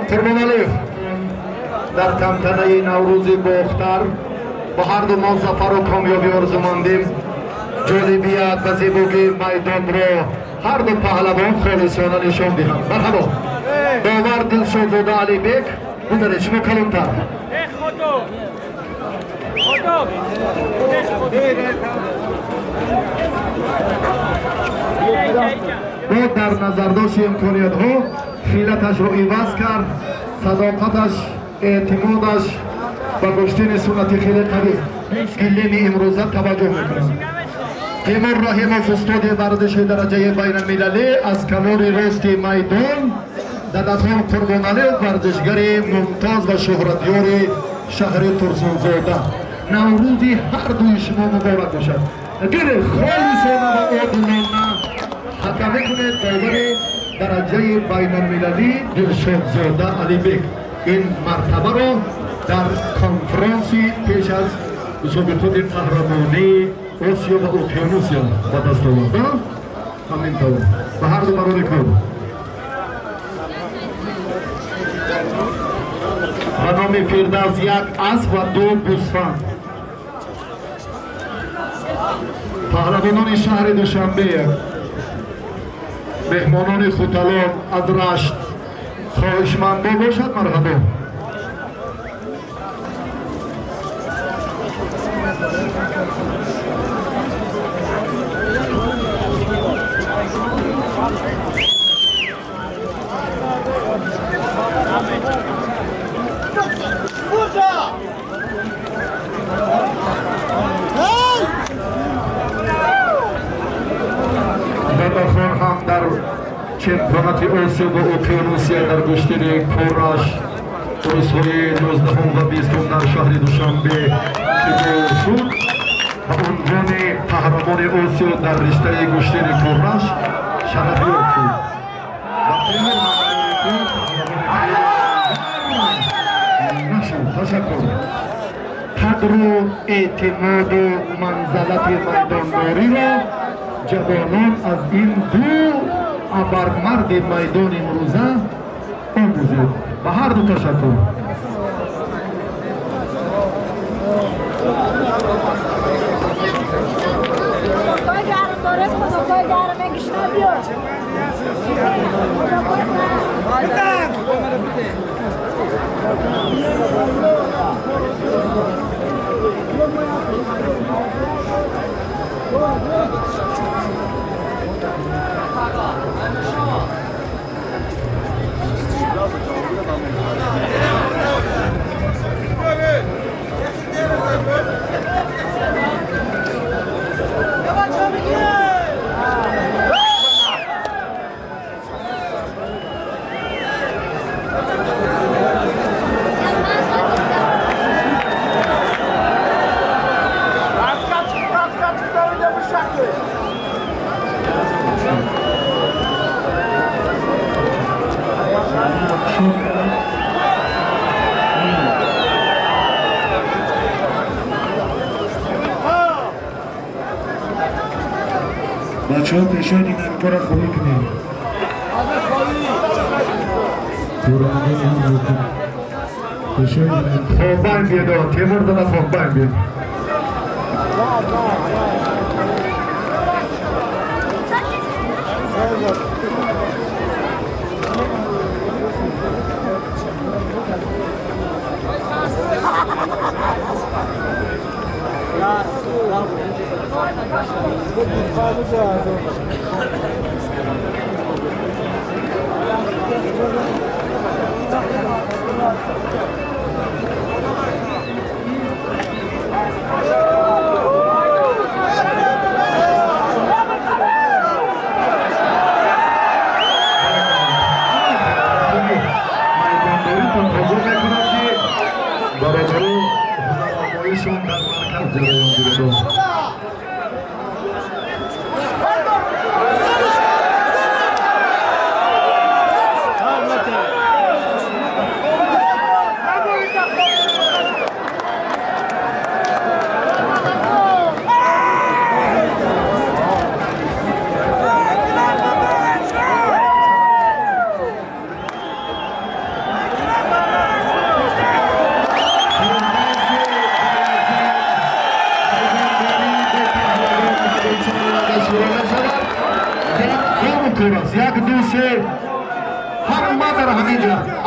Qurbanaliyev در تمتنه نوروز باختر با هر دو ما ظفر و کامیابی آرزو ماندیم. جالبیت و زیبایی میدان را هر دو پهلوان خالصانه نشان دهند. مرحبا داور دلشادزاده علی بیگ بودره شما کلانتر با در نظرداشت امکانیت ها خیلتش را عوض کرد، صداقتش، اعتمادش و گشتن سنت خیلی قوی گلیم امروزه توجه میکنم. تیمور رحیموف استاد ورزش درجه بین المللی از کنار راست میدان دداتان قربانعلی ورزشگر ممتاز و شهرتیار شهر ترسانزاده. نوروزی هر دوی شما مبارک باشد. اگر خالصانه و عادلانه حکم میکنه داور درجه بین المللی دلشادزاده علی بیگ این مرتبه را در کنفرانسی پیش از مسابقات قهرمانی آسیا و اقیانوسیا با دست آورده. همینطور به هر دو برای کن به نام فردوس یک اسب و دو گوسفند. پهلوانان شهر دوشنبه، مهمانان خوتلان از رشت خواهشمنده باشد. مرحبا داداخان هم در چمپیونات آسیا و اقیانوسیا در گشتن کورش روزهای 19 و 20 در شهر دوشنبه شروع شد و عنوان قهرمان آسیا در رشته گشتن کورش شرفیاب شد. تشکر. قدر و اعتماد و منزلت میدانداری را جوانان از این دو ابرمرد میدان امروزه آموزید. به هر دو تشکر. بچه ها پیشاید این امکار را خوبی کنیم. خوابان بیاد تیمور داده خوابان بیاد.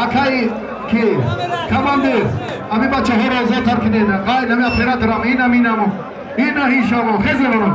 акай ки командир ами бачаҳоро озодтар кунеда қай нами операторам инам инамо ина ҳишамо хезаварам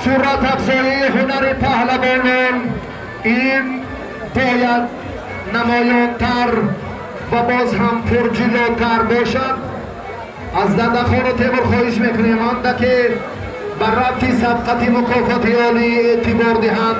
صورت افزایی هنر پهلوانان این باید نمایانتر و باز هم پرجلوتر باشد. از دندخان و تیمور خواهش میکنیم آنده که بر ربط سبقت مکافات عالی اعتبار دهند.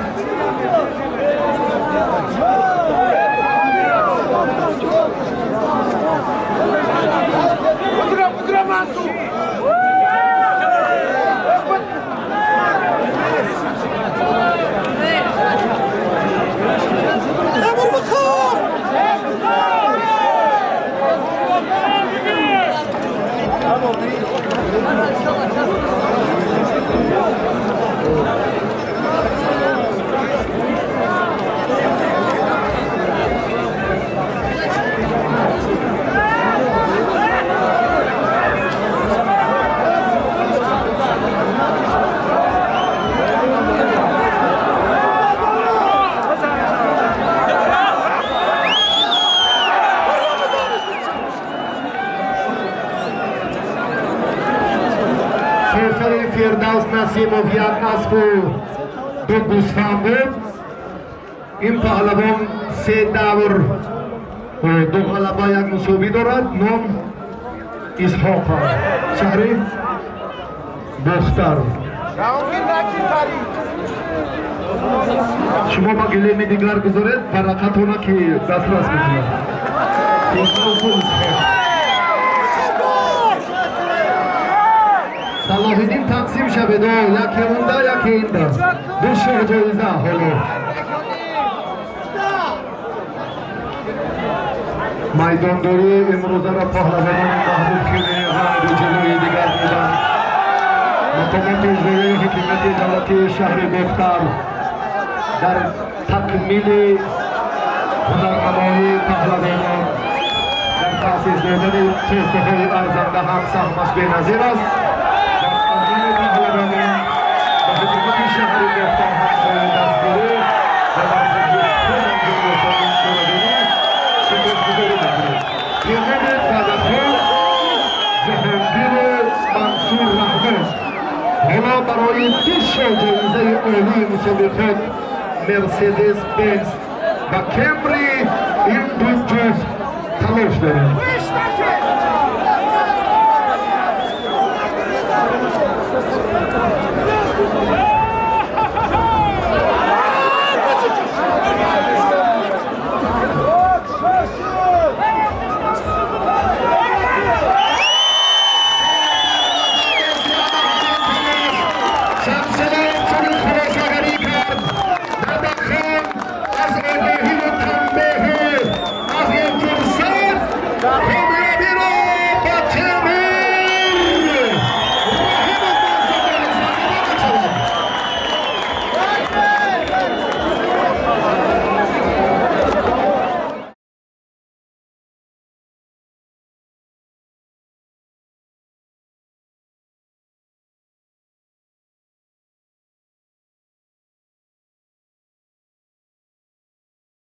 فردوس نسیمویت نصفو دو گوسفند بود. این پهلوان سه دور و دو غلبه یک مساوی دارد. نام اسحاق شهری بختر. شما با گلیم دیگر گذارید برکتونه که دسترس میکنید. صلاح‌الدین تقسیم شده دو یکی اونده یکی اینده دو شهر جایزه حالا میدانداری امروزه را پهلوانان محبوب کنه و به جلوی دیگر میدن. مقامات اجرایی حکومت دولتی شهر بختر در تکمیل هنرنمایی پهلوانان در تأسیس دادن توفه‌های ارزنده هم سهمش بی‌نظیر است. در تنظیم پهلوانان به حکومت شهری گفتن همسایه دستگیری و در تجهیز خود انجام شوردگی سپاسگزاری می‌کنیم. پیامد قدرخواه جهانگیر منصور رحمان حالا برای 20 جایزه عالی مسابقات مرسدس بنز و کمری این دو جفت تلاش داریم.